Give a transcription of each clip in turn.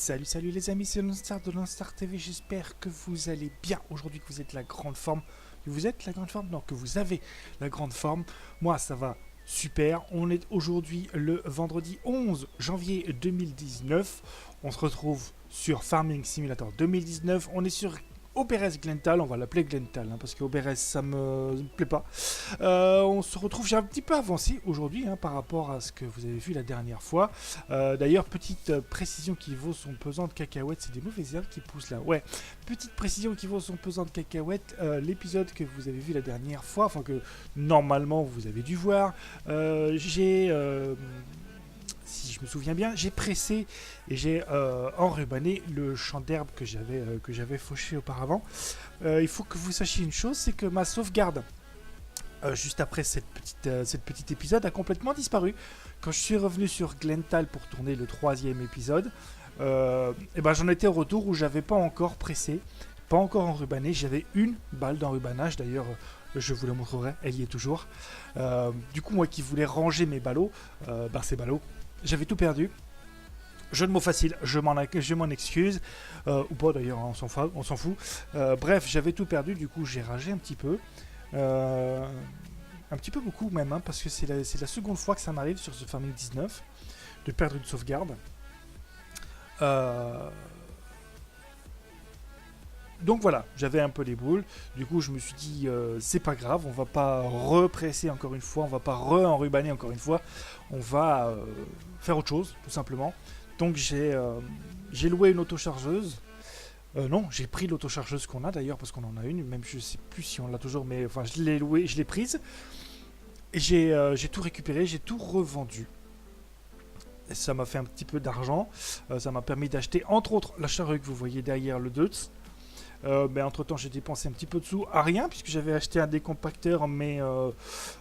Salut les amis, c'est Lonstar de Lonstar TV, j'espère que vous allez bien, aujourd'hui que vous êtes la grande forme, que vous êtes la grande forme, non, que vous avez la grande forme, moi ça va super, on est aujourd'hui le vendredi 11 janvier 2019, on se retrouve sur Farming Simulator 2019, on est sur Oberez Glental, on va l'appeler Glental, parce que Oberez ça me plaît pas. On se retrouve, j'ai un petit peu avancé aujourd'hui par rapport à ce que vous avez vu la dernière fois. D'ailleurs, petite précision qui vaut son pesant de cacahuètes, c'est des mauvaises herbes qui poussent là. Ouais, petite précision qui vaut son pesant de cacahuètes, l'épisode que vous avez vu la dernière fois, enfin que normalement vous avez dû voir, si je me souviens bien, j'ai pressé et j'ai enrubanné le champ d'herbe que j'avais fauché auparavant. Il faut que vous sachiez une chose, c'est que ma sauvegarde, juste après cette petite épisode, a complètement disparu. Quand je suis revenu sur Glental pour tourner le 3e épisode, et ben j'en étais au retour où j'avais pas encore pressé, pas encore enrubané. J'avais une balle d'enrubanage, d'ailleurs je vous la montrerai, elle y est toujours. Du coup, moi qui voulais ranger mes ballots, ces ballots, j'avais tout perdu. Jeu de mots facile, je m'en excuse. Ou pas d'ailleurs, on s'en fout. Bref, j'avais tout perdu, du coup j'ai ragé un petit peu. Un petit peu beaucoup même, parce que c'est la seconde fois que ça m'arrive sur ce Farming 19 de perdre une sauvegarde. Donc voilà, j'avais un peu les boules. Du coup, je me suis dit, c'est pas grave, on va pas represser encore une fois, on va pas re-enrubaner encore une fois, on va faire autre chose, tout simplement. Donc j'ai loué une autochargeuse. Non, j'ai pris l'autochargeuse qu'on a d'ailleurs, parce qu'on en a une, même je sais plus si on l'a toujours, mais enfin je l'ai louée, je l'ai prise. Et j'ai tout récupéré, j'ai tout revendu. Et ça m'a fait un petit peu d'argent, ça m'a permis d'acheter entre autres la charrue que vous voyez derrière le Deutz. Mais entre temps j'ai dépensé un petit peu de sous à rien, puisque j'avais acheté un décompacteur, mais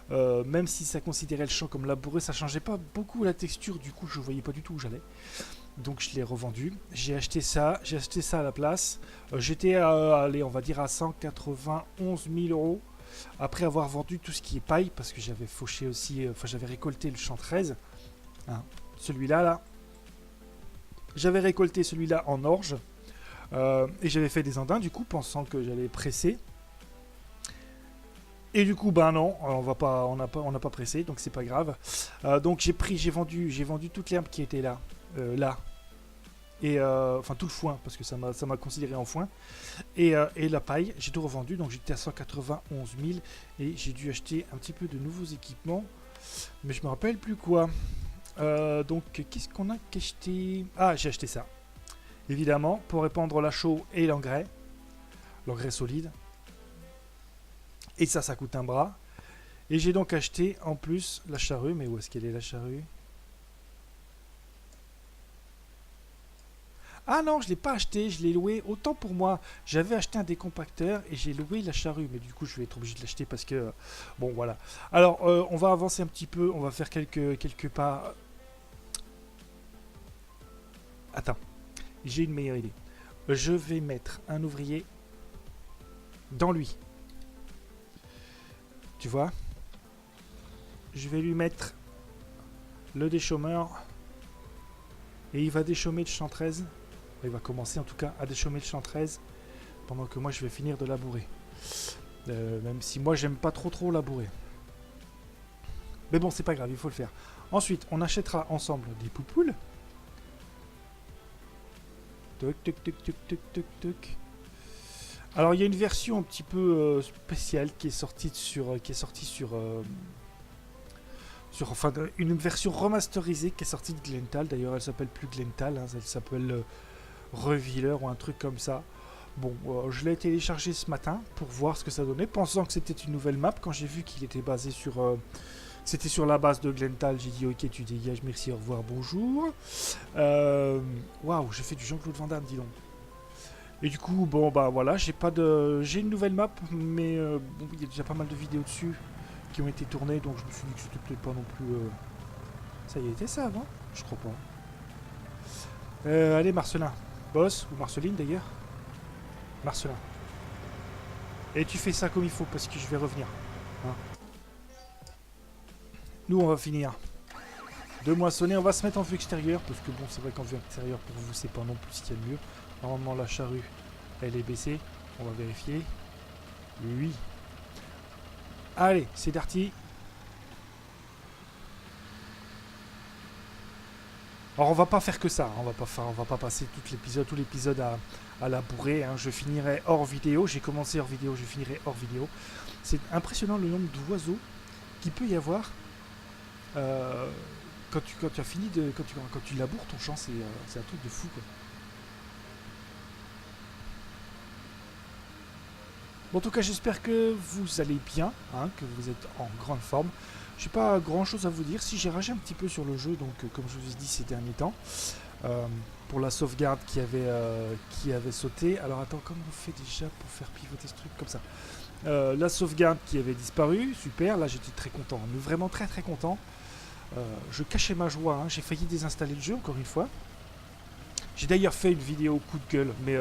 même si ça considérait le champ comme labouré, ça changeait pas beaucoup la texture, du coup je voyais pas du tout où j'allais. Donc je l'ai revendu, j'ai acheté ça à la place. J'étais allez, on va dire à 191 000 euros après avoir vendu tout ce qui est paille, parce que j'avais fauché aussi, j'avais récolté le champ 13, celui-là là. J'avais récolté celui-là en orge. Et j'avais fait des andins du coup, pensant que j'allais presser. Et du coup, ben non, on n'a pas pressé, donc c'est pas grave. Donc j'ai vendu toute l'herbe qui était là, et enfin tout le foin, parce que ça m'a considéré en foin. Et la paille, j'ai tout revendu, donc j'étais à 191 000 et j'ai dû acheter un petit peu de nouveaux équipements, mais je me rappelle plus quoi. Donc qu'est-ce qu'on a acheté? Ah, j'ai acheté ça. Évidemment, pour répandre la chaux et l'engrais solide. Et ça coûte un bras. Et j'ai donc acheté en plus la charrue. Mais où est-ce qu'elle est la charrue? Ah non, je ne l'ai pas acheté, je l'ai loué. Autant pour moi, j'avais acheté un décompacteur et j'ai loué la charrue. Mais du coup, je vais être obligé de l'acheter parce que... bon, voilà. Alors, on va avancer un petit peu. On va faire quelques pas. Attends. J'ai une meilleure idée. Je vais mettre un ouvrier dans lui. Tu vois? Je vais lui mettre le déchômeur. Et il va déchômer le champ 13. Il va commencer en tout cas à déchômer le champ 13. Pendant que moi je vais finir de labourer. Même si moi j'aime pas trop labourer. Mais bon, c'est pas grave, il faut le faire. Ensuite, on achètera ensemble des poupoules. Alors il y a une version un petit peu spéciale qui est sortie enfin une version remasterisée qui est sortie de Glental. D'ailleurs elle s'appelle plus Glental, elle s'appelle Revealer ou un truc comme ça. Bon, je l'ai téléchargé ce matin pour voir ce que ça donnait, pensant que c'était une nouvelle map. Quand j'ai vu qu'il était basé sur c'était sur la base de Glental, j'ai dit ok, tu dégages, merci, au revoir, bonjour. Waouh, j'ai fait du Jean-Claude Van Damme, dis donc. Et du coup, bon bah voilà, j'ai une nouvelle map, mais bon, il y a déjà pas mal de vidéos dessus qui ont été tournées, donc je me suis dit que c'était peut-être pas non plus. Ça y était ça avant? Je crois pas. Allez Marcelin, boss, ou Marceline d'ailleurs. Marcelin. Et tu fais ça comme il faut parce que je vais revenir. Nous on va finir de moissonner. On va se mettre en vue extérieure, parce que bon, c'est vrai qu'en vue extérieure, pour vous, c'est pas non plus ce qu'il y a de mieux. Normalement, la charrue, elle est baissée. On va vérifier. Oui. Allez, c'est parti. Alors on va pas faire que ça, on va pas passer tout l'épisode à la bourrer, hein. Je finirai hors vidéo, j'ai commencé hors vidéo, je finirai hors vidéo. C'est impressionnant le nombre d'oiseaux qu'il peut y avoir quand tu as fini quand tu laboures ton champ, c'est un truc de fou quoi. Bon, en tout cas j'espère que vous allez bien, hein, que vous êtes en grande forme. J'ai pas grand chose à vous dire. Si j'ai ragé un petit peu sur le jeu, donc comme je vous ai dit ces derniers temps, pour la sauvegarde qui avait sauté. Alors attends, comment on fait déjà pour faire pivoter ce truc comme ça? La sauvegarde qui avait disparu, super. Là j'étais très content, mais vraiment très très content. Je cachais ma joie, hein. J'ai failli désinstaller le jeu encore une fois. J'ai d'ailleurs fait une vidéo coup de gueule, mais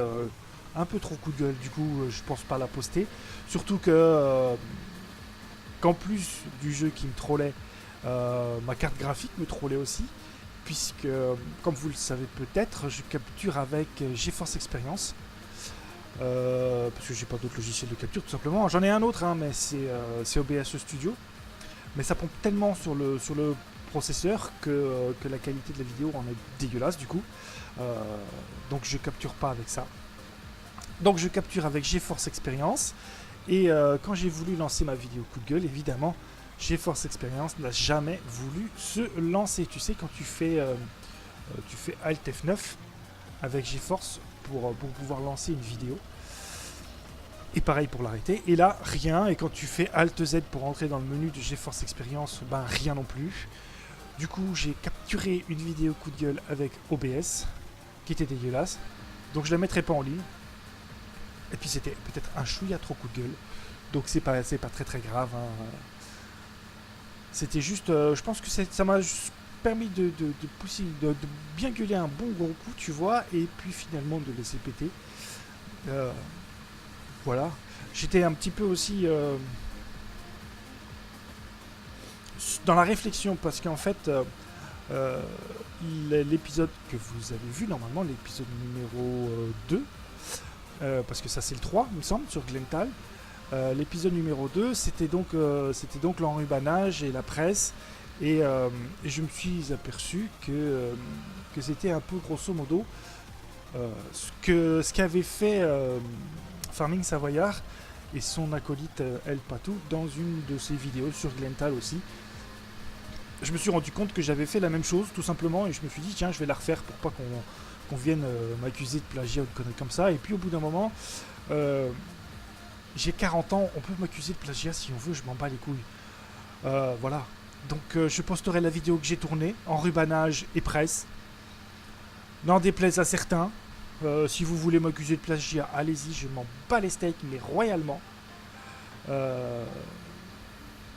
un peu trop coup de gueule. Du coup, je pense pas la poster. Surtout que qu'en plus du jeu qui me trollait, ma carte graphique me trollait aussi, puisque, comme vous le savez peut-être, je capture avec GeForce Experience, parce que j'ai pas d'autre logiciel de capture tout simplement. J'en ai un autre, hein, mais c'est OBS Studio, mais ça pompe tellement sur le processeur que la qualité de la vidéo en est dégueulasse du coup, donc je capture pas avec ça. Donc je capture avec GeForce Experience. Et quand j'ai voulu lancer ma vidéo coup de gueule, évidemment, GeForce Experience n'a jamais voulu se lancer. Tu sais, quand tu fais Alt F9 avec GeForce pour pouvoir lancer une vidéo. Et pareil pour l'arrêter. Et là, rien. Et quand tu fais Alt Z pour entrer dans le menu de GeForce Experience, ben rien non plus. Du coup, j'ai capturé une vidéo coup de gueule avec OBS, qui était dégueulasse. Donc je la mettrai pas en ligne. Et puis c'était peut-être un chouïa trop coup de gueule. Donc c'est pas très très grave, hein. C'était juste, je pense que ça m'a permis de pousser, de bien gueuler un bon gros coup, tu vois, et puis finalement de laisser péter. Voilà. J'étais un petit peu aussi dans la réflexion, parce qu'en fait, l'épisode que vous avez vu, normalement, l'épisode numéro 2, parce que ça c'est le 3, il me semble, sur Glental. L'épisode numéro 2, c'était donc l'enrubanage et la presse. Et je me suis aperçu que c'était un peu grosso modo ce qu'avait fait Farming Savoyard et son acolyte El Patou dans une de ses vidéos sur Glental aussi. Je me suis rendu compte que j'avais fait la même chose tout simplement, et je me suis dit tiens, je vais la refaire pour pas qu'on vienne m'accuser de plagiat ou de conneries comme ça. Et puis au bout d'un moment, j'ai 40 ans, on peut m'accuser de plagiat si on veut, je m'en bats les couilles. Voilà. Donc je posterai la vidéo que j'ai tournée, enrubanage et presse. N'en déplaise à certains. Si vous voulez m'accuser de plagiat, allez-y, je m'en bats les steaks, mais royalement.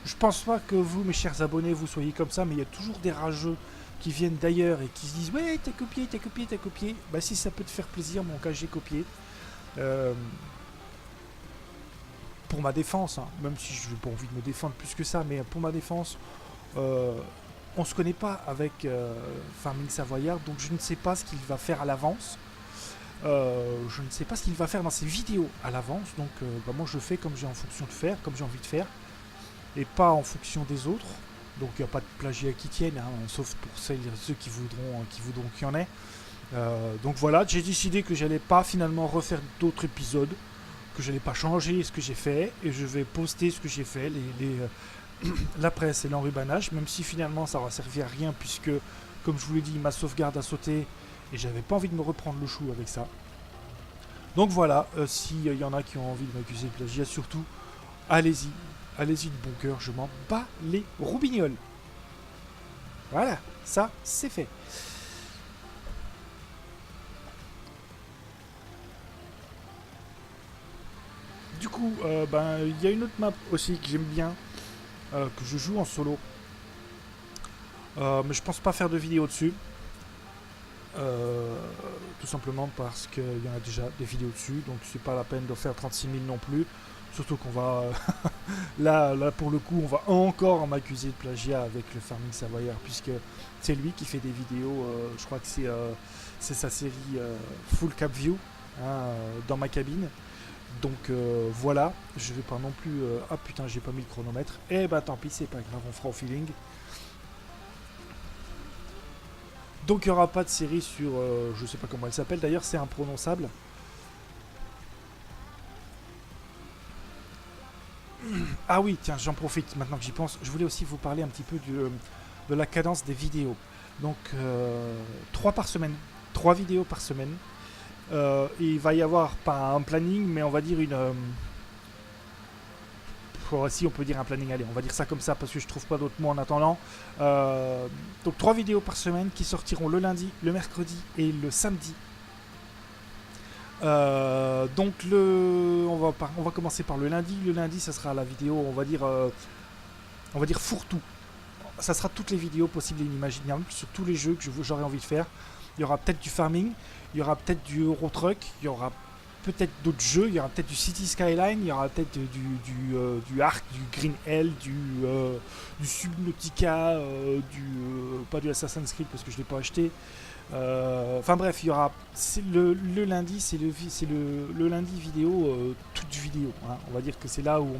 Je pense pas que vous, mes chers abonnés, vous soyez comme ça, mais il y a toujours des rageux qui viennent d'ailleurs et qui se disent ouais, t'as copié. Bah si ça peut te faire plaisir, mon cas j'ai copié. Pour ma défense, hein, même si je n'ai pas envie de me défendre plus que ça, mais pour ma défense, on se connaît pas avec Farming Savoyard, donc je ne sais pas ce qu'il va faire à l'avance. Je ne sais pas ce qu'il va faire dans ses vidéos à l'avance, donc bah, moi je fais comme j'ai en fonction de faire, comme j'ai envie de faire, et pas en fonction des autres. Donc il n'y a pas de plagiat qui tienne, hein, sauf pour ceux qui voudront qu'il y en ait. Donc voilà, j'ai décidé que j'allais pas finalement refaire d'autres épisodes, que j'allais pas changer ce que j'ai fait, et je vais poster ce que j'ai fait, la presse et l'enrubanage, même si finalement ça aura servi à rien, puisque comme je vous l'ai dit, ma sauvegarde a sauté et j'avais pas envie de me reprendre le chou avec ça. Donc voilà, s'il y en a qui ont envie de m'accuser de plagiat, surtout, allez-y de bon cœur, je m'en bats les roubignoles. Voilà, ça c'est fait. Du coup, il y a une autre map aussi que j'aime bien, que je joue en solo. Mais je pense pas faire de vidéo dessus. Tout simplement parce qu'il y en a déjà des vidéos dessus, donc c'est pas la peine de faire 36 000 non plus. Surtout qu'on va... là, pour le coup, on va encore m'accuser de plagiat avec le Farming Savoyard, puisque c'est lui qui fait des vidéos, je crois que c'est sa série Full Cap View, hein, dans ma cabine. Donc voilà, je vais pas non plus... ah putain, j'ai pas mis le chronomètre. Eh bah tant pis, c'est pas grave, on fera au feeling. Donc il n'y aura pas de série sur... je sais pas comment elle s'appelle, d'ailleurs c'est imprononçable. Ah oui, tiens, j'en profite maintenant que j'y pense. Je voulais aussi vous parler un petit peu de la cadence des vidéos. Donc 3 par semaine, 3 vidéos par semaine. Il va y avoir pas un planning, mais on va dire une... si on peut dire un planning, allez, on va dire ça comme ça parce que je trouve pas d'autres mots en attendant. Donc 3 vidéos par semaine qui sortiront le lundi, le mercredi et le samedi. Donc on va commencer par le lundi. Le lundi, ça sera la vidéo, on va dire fourre-tout. Ça sera toutes les vidéos possibles et inimaginables sur tous les jeux que j'aurais envie de faire. Il y aura peut-être du farming, il y aura peut-être du Euro Truck, il y aura peut-être d'autres jeux, il y aura peut-être du City Skyline, il y aura peut-être du Ark, du Green Hell, du Subnautica, pas du Assassin's Creed parce que je ne l'ai pas acheté. Enfin bref, il y aura le lundi, c'est le lundi vidéo, toute vidéo. Hein. On va dire que c'est là où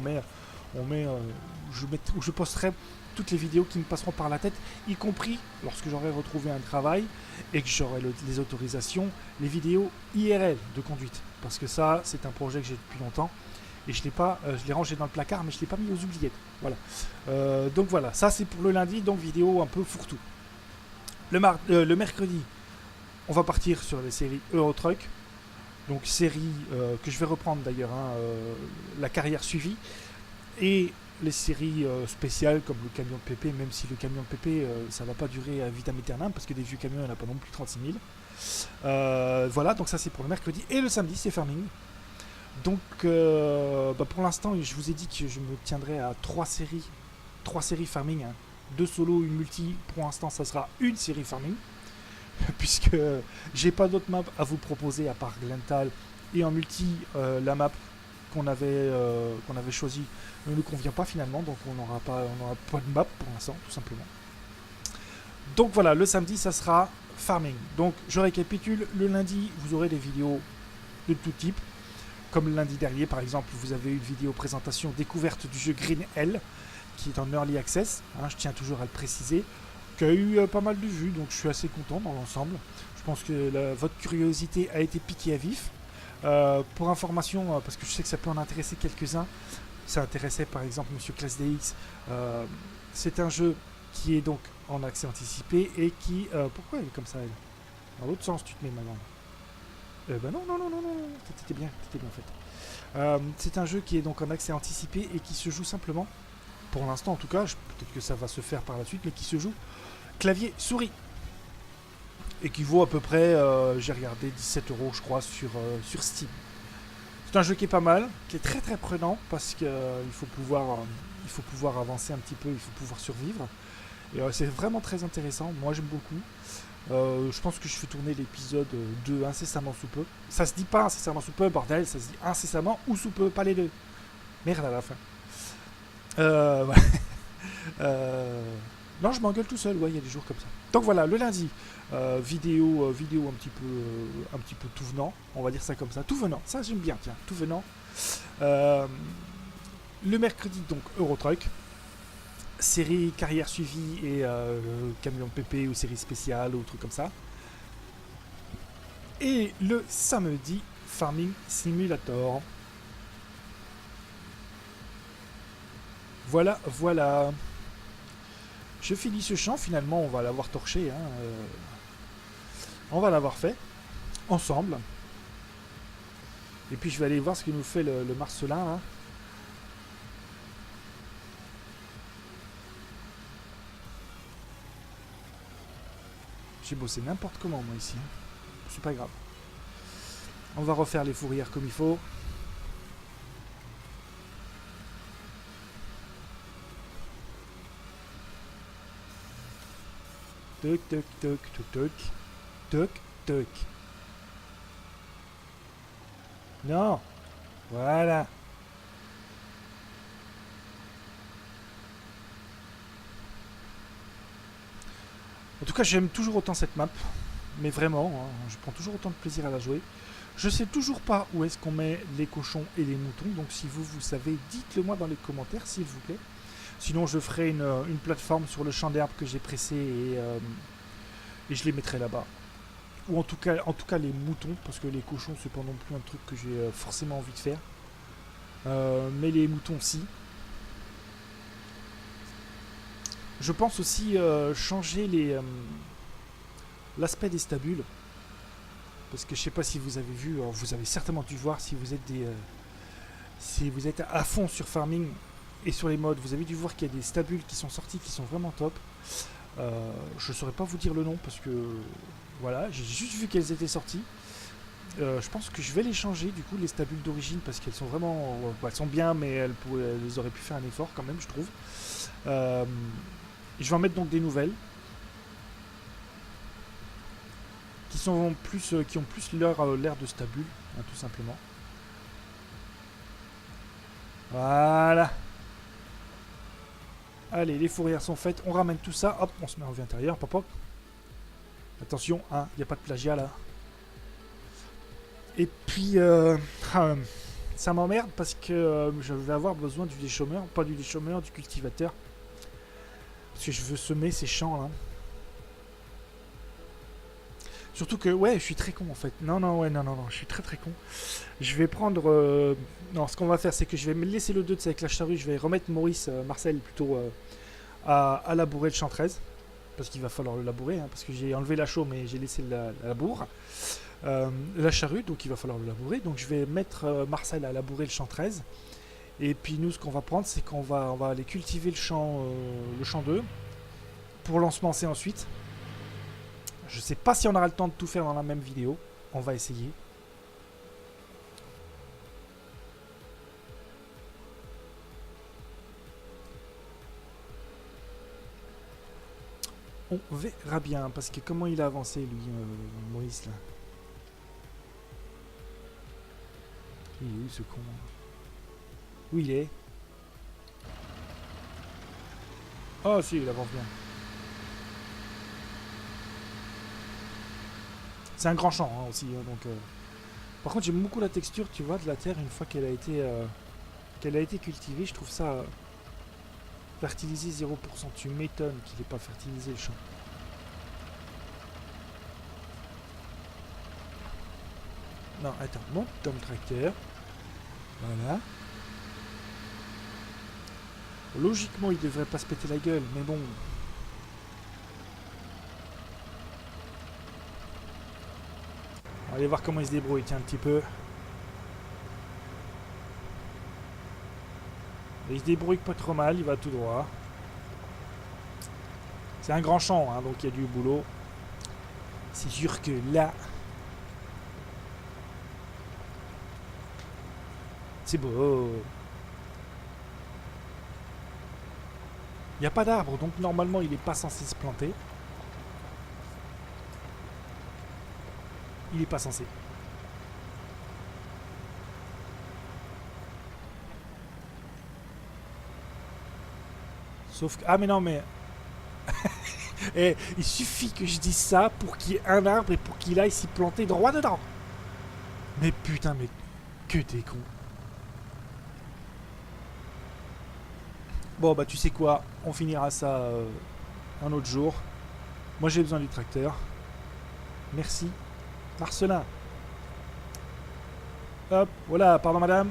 où je posterai toutes les vidéos qui me passeront par la tête, y compris lorsque j'aurai retrouvé un travail et que j'aurai les autorisations, les vidéos IRL de conduite. Parce que ça, c'est un projet que j'ai depuis longtemps et je l'ai rangé dans le placard, mais je ne l'ai pas mis aux oubliettes. Voilà. Donc voilà, ça c'est pour le lundi, donc vidéo un peu fourre-tout. Le mercredi, on va partir sur les séries Euro Truck. Donc série que je vais reprendre d'ailleurs, hein, la carrière suivie. Et les séries spéciales comme le camion de Pépé, même si le camion de Pépé, ça va pas durer à vitam aeternam, parce que des vieux camions, il n'y en a pas non plus 36 000. Voilà, donc ça c'est pour le mercredi. Et le samedi, c'est farming. Donc pour l'instant, je vous ai dit que je me tiendrai à 3 séries farming. Hein. 2 solos, une multi. Pour l'instant, ça sera une série farming. Puisque j'ai pas d'autres maps à vous proposer à part Glental. Et en multi, la map qu'on avait choisie ne nous convient pas finalement, donc on n'aura pas de map pour l'instant, tout simplement. Donc voilà, le samedi, ça sera farming. Donc je récapitule, le lundi, vous aurez des vidéos de tout type. Comme le lundi dernier, par exemple, vous avez eu une vidéo présentation découverte du jeu Green Hell, qui est en early access, hein, je tiens toujours à le préciser, qui a eu pas mal de vues, donc je suis assez content dans l'ensemble. Je pense que votre curiosité a été piquée à vif. Pour information, parce que je sais que ça peut en intéresser quelques-uns, ça intéressait par exemple Monsieur Class DX, c'est un jeu qui est donc en accès anticipé et qui... pourquoi elle est comme ça, elle? Dans l'autre sens, tu te mets maintenant. Non, t'étais bien en fait. C'est un jeu qui est donc en accès anticipé et qui se joue simplement, pour l'instant en tout cas, peut-être que ça va se faire par la suite, mais qui se joue clavier souris. Et qui vaut à peu près, j'ai regardé, 17 € je crois sur Steam. C'est un jeu qui est pas mal, qui est très très prenant parce qu'il faut pouvoir avancer un petit peu, il faut pouvoir survivre. Et c'est vraiment très intéressant, moi j'aime beaucoup. Je pense que je fais tourner l'épisode 2 incessamment sous peu. Ça se dit pas incessamment sous peu, bordel, ça se dit incessamment ou sous peu, pas les deux. Merde à la fin. Non, je m'engueule tout seul, ouais, il y a des jours comme ça. Donc voilà, le lundi, vidéo un petit peu tout venant, on va dire ça comme ça. Tout venant, ça j'aime bien, tiens, tout venant. Le mercredi, donc, Euro Truck. Série carrière suivie et camion PP ou série spéciale ou truc comme ça. Et le samedi, Farming Simulator. Voilà. Je finis ce champ, finalement on va l'avoir torché. Hein, on va l'avoir fait, ensemble. Et puis je vais aller voir ce que nous fait le Marcelin là. J'ai bossé n'importe comment moi ici. C'est pas grave. On va refaire les fourrières comme il faut. Toc toc toc toc toc. Toc toc. Non. Voilà. En tout cas, j'aime toujours autant cette map. Mais vraiment, hein, je prends toujours autant de plaisir à la jouer. Je sais toujours pas où est-ce qu'on met les cochons et les moutons. Donc si vous savez, dites-le moi dans les commentaires, s'il vous plaît. Sinon, je ferai une plateforme sur le champ d'herbe que j'ai pressé et je les mettrai là-bas. Ou en tout cas les moutons, parce que les cochons, c'est pas non plus un truc que j'ai forcément envie de faire. Mais les moutons, si. Je pense aussi changer l'aspect des stabules. Parce que je sais pas si vous avez vu, alors vous avez certainement dû voir si vous êtes à fond sur farming et sur les mods, vous avez dû voir qu'il y a des stabules qui sont sortis qui sont vraiment top. Je saurais pas vous dire le nom parce que voilà, j'ai juste vu qu'elles étaient sorties. Je pense que je vais les changer du coup les stabules d'origine parce qu'elles sont vraiment, elles sont bien mais elles auraient pu faire un effort quand même je trouve. Je vais en mettre donc des nouvelles qui ont plus l'air de stabule, hein, tout simplement. Voilà. Allez, les fourrières sont faites, on ramène tout ça, hop, on se met en vue intérieure, pop hop. Attention, hein, il n'y a pas de plagiat là. Et puis, ça m'emmerde parce que je vais avoir besoin du déchômeur, pas du déchômeur, du cultivateur. Parce que je veux semer ces champs là. Surtout que, ouais, je suis très con en fait. Non, je suis très con. Je vais prendre... non, ce qu'on va faire, c'est que je vais me laisser le 2 avec la charrue. Je vais remettre Marcel plutôt, à labourer le champ 13. Parce qu'il va falloir le labourer, hein, parce que j'ai enlevé la chaux, mais j'ai laissé la labour. La charrue, donc il va falloir le labourer. Donc je vais mettre Marcel à labourer le champ 13. Et puis nous, ce qu'on va prendre, c'est qu'on va aller cultiver le champ 2 pour l'ensemencer ensuite. Je sais pas si on aura le temps de tout faire dans la même vidéo. On va essayer. On verra bien, parce que comment il a avancé, lui, Maurice, là. Il est où, ce con? Où il est? Oh, si, il avance bien. C'est un grand champ, hein, aussi, hein, donc... Par contre, j'aime beaucoup la texture, tu vois, de la terre, une fois qu'elle a été cultivée. Je trouve ça... fertilisé 0%. Tu m'étonnes qu'il n'ait pas fertilisé le champ. Non, attends, monte dans le tracteur. Voilà. Logiquement, il devrait pas se péter la gueule, mais bon. On va aller voir comment il se débrouille, tiens, un petit peu. Et il se débrouille pas trop mal, il va tout droit. C'est un grand champ, hein, donc il y a du boulot. C'est sûr que là... C'est beau. Il n'y a pas d'arbre, donc normalement il n'est pas censé se planter. Il n'est pas censé. Sauf que... Ah mais non mais... Et il suffit que je dise ça pour qu'il y ait un arbre et pour qu'il aille s'y planter droit dedans. Mais putain, mais que t'es con. Bon bah tu sais quoi, on finira ça un autre jour. Moi j'ai besoin du tracteur. Merci. Marcelin. Hop, voilà, pardon madame.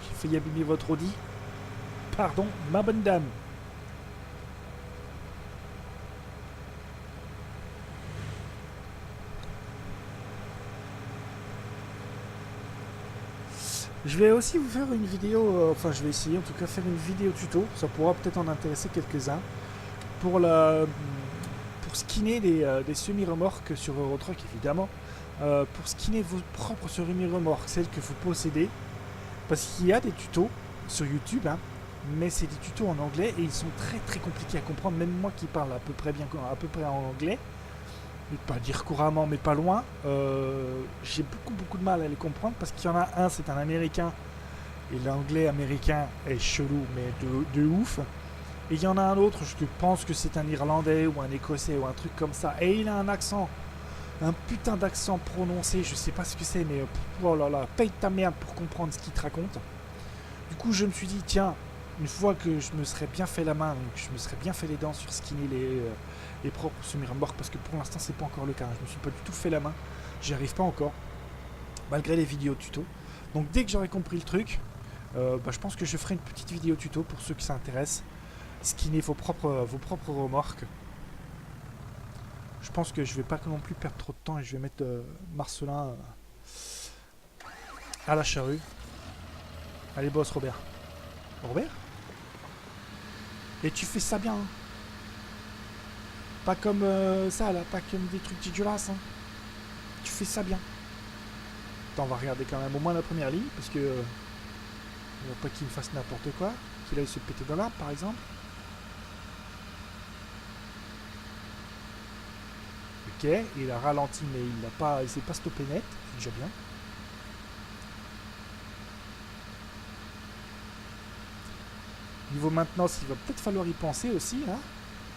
J'ai failli abîmer votre Audi. Pardon, ma bonne dame. Je vais aussi vous faire une vidéo, enfin je vais essayer en tout cas faire une vidéo tuto, ça pourra peut-être en intéresser quelques-uns, pour skinner des semi-remorques sur Eurotruck évidemment, pour skinner vos propres semi-remorques, celles que vous possédez, parce qu'il y a des tutos sur YouTube, hein, mais c'est des tutos en anglais et ils sont très compliqués à comprendre, même moi qui parle à peu près en anglais, pas dire couramment mais pas loin, j'ai beaucoup de mal à les comprendre parce qu'il y en a un, c'est un américain et l'anglais américain est chelou mais de ouf, Et il y en a un autre, je pense que c'est un Irlandais ou un Écossais ou un truc comme ça. Et il a un accent, un putain d'accent prononcé, je sais pas ce que c'est, mais oh là là, paye ta merde pour comprendre ce qu'il te raconte. Du coup, je me suis dit, tiens, une fois que je me serais bien fait la main, que je me serais bien fait les dents sur skinner les propres semi-remorques, parce que pour l'instant, c'est pas encore le cas. Je me suis pas du tout fait la main, j'y arrive pas encore, malgré les vidéos tuto. Donc, dès que j'aurai compris le truc, je pense que je ferai une petite vidéo tuto pour ceux qui s'intéressent. Skinner vos propres remorques. Je pense que je vais pas non plus perdre trop de temps et je vais mettre Marcelin à la charrue. Allez, boss, Robert. Robert? Et tu fais ça bien, hein. Pas comme ça, là, pas comme des trucs dégueulasses, hein. Tu fais ça bien. Attends, on va regarder quand même au moins la première ligne, parce que... on va pas qu'il me fasse n'importe quoi. Qu'il aille se péter dans l'arbre, par exemple. Ok, il a ralenti, mais il s'est pas stoppé net, c'est déjà bien. Niveau maintenance, il va peut-être falloir y penser aussi, hein.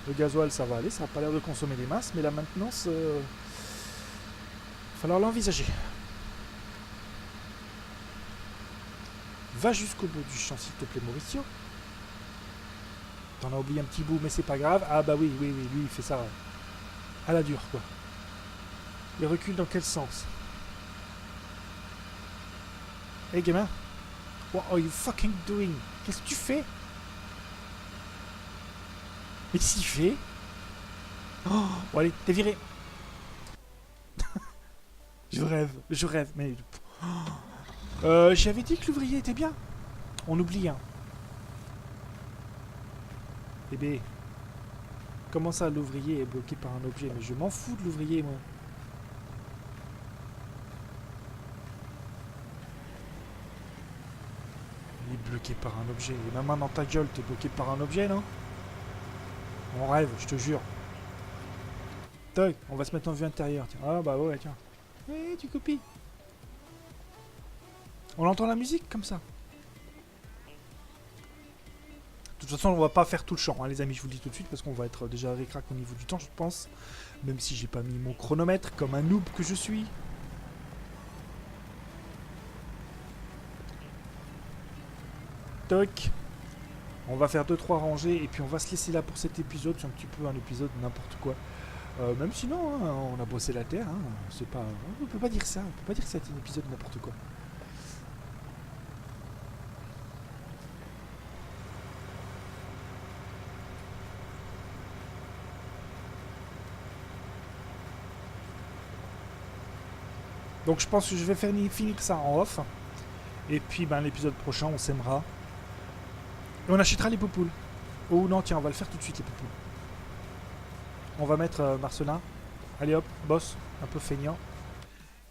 Le gasoil, ça va aller, ça n'a pas l'air de consommer des masses, mais la maintenance, il va falloir l'envisager. Va jusqu'au bout du champ, s'il te plaît, Mauricio. T'en as oublié un petit bout, mais c'est pas grave. Ah bah oui, lui, il fait ça à la dure, quoi. Il recule dans quel sens? Hey, gamin. What are you fucking doing? Qu'est-ce que tu fais? Mais qu'est-ce qu'il fait? Oh, bon allez, t'es viré. je rêve, mais... j'avais dit que l'ouvrier était bien. On oublie, hein. Eh ben... Comment ça, l'ouvrier est bloqué par un objet? Mais je m'en fous de l'ouvrier, moi. Il est bloqué par un objet. Et ma main dans ta gueule, t'es bloqué par un objet, non? On rêve, je te jure. Toc, on va se mettre en vue intérieure. Tiens. Ah bah ouais, tiens. Eh, tu copies. On entend la musique comme ça. De toute façon, on va pas faire tout le champ, hein, les amis, je vous le dis tout de suite, parce qu'on va être déjà ric-rac au niveau du temps, je pense. Même si j'ai pas mis mon chronomètre, comme un noob que je suis. Toc. On va faire 2-3 rangées, et puis on va se laisser là pour cet épisode. C'est un petit peu un épisode n'importe quoi. Même sinon, hein, on a bossé la terre, hein, c'est pas... On peut pas dire ça, on peut pas dire que c'est un épisode n'importe quoi. Donc je pense que je vais finir ça en off. Et puis ben, l'épisode prochain, on s'aimera. Et on achètera les poupoules. Oh non, tiens, on va le faire tout de suite, les poupoules. On va mettre Marcelin. Allez hop, boss, un peu feignant.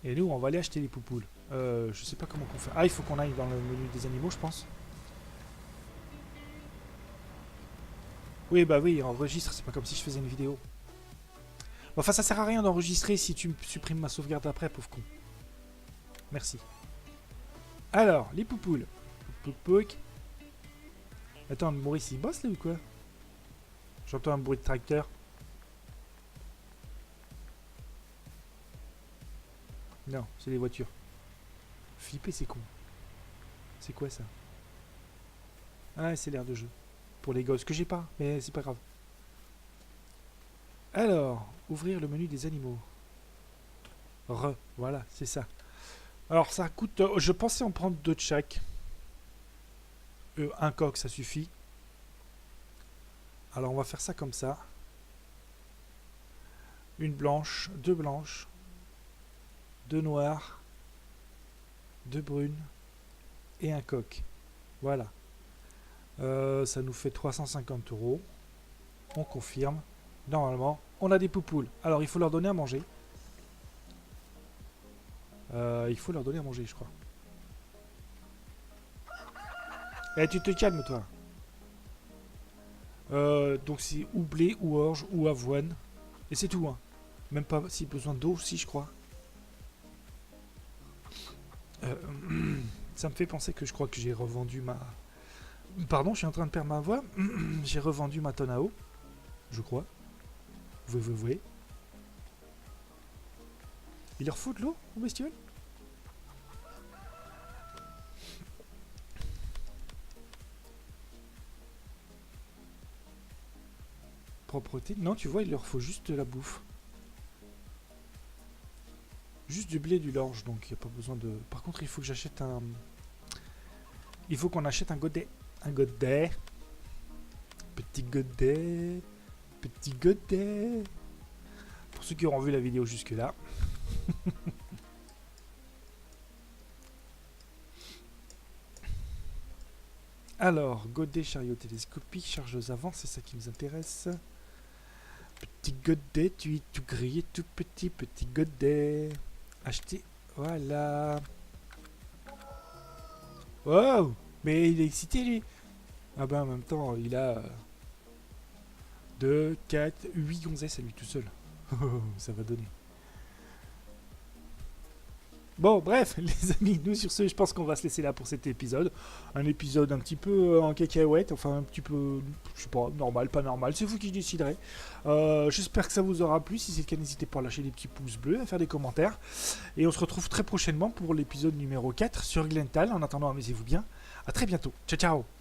Et nous, on va aller acheter les poupoules. Je sais pas comment qu'on fait. Ah, il faut qu'on aille dans le menu des animaux, je pense. Oui, bah oui, enregistre, c'est pas comme si je faisais une vidéo. Bon, enfin, ça sert à rien d'enregistrer si tu supprimes ma sauvegarde après, pauvre con. Merci. Alors, les poupoules. Pouc. Attends, Maurice, il bosse là ou quoi? J'entends un bruit de tracteur. Non, c'est les voitures. Flipper, c'est con. C'est quoi ça? Ah, c'est l'air de jeu. Pour les gosses, que j'ai pas, mais c'est pas grave. Alors, ouvrir le menu des animaux. Voilà, c'est ça. Alors, ça coûte... je pensais en prendre 2 de chaque. Un coq, ça suffit. Alors, on va faire ça comme ça. Une blanche, 2 blanches, 2 noires, 2 brunes et un coq. Voilà. Ça nous fait 350 €. On confirme. Normalement, on a des poupoules. Alors, il faut leur donner à manger. Il faut leur donner à manger, je crois. Eh, tu te calmes, toi. Donc, c'est ou blé, ou orge, ou avoine. Et c'est tout, hein. Même pas si besoin d'eau aussi, je crois. Ça me fait penser que je crois que j'ai revendu Pardon, je suis en train de perdre ma voix. J'ai revendu ma tonne à eau, je crois. Oui. Il leur faut de l'eau aux bestioles? Propreté? Non, tu vois, il leur faut juste de la bouffe. Juste du blé, du l'orge, donc il n'y a pas besoin de... Par contre, il faut que j'achète un... Il faut qu'on achète un godet. Un godet. Petit godet. Petit godet. Pour ceux qui auront vu la vidéo jusque-là. Alors, godet, chariot télescopique, chargeuse avant, c'est ça qui nous intéresse. Petit godet, tu es tout grillé, tout petit, petit godet. Acheter, voilà. Wow, mais il est excité lui. Ah ben en même temps, il a 2, 4, 8 gonzesses à lui tout seul. Ça va donner. Bon, bref, les amis, nous sur ce, je pense qu'on va se laisser là pour cet épisode. Un épisode un petit peu en cacahuète, enfin un petit peu, je sais pas, normal, pas normal, c'est vous qui déciderez. J'espère que ça vous aura plu. Si c'est le cas, n'hésitez pas à lâcher des petits pouces bleus, à faire des commentaires. Et on se retrouve très prochainement pour l'épisode numéro 4 sur Glental. En attendant, amusez-vous bien. À très bientôt. Ciao, ciao.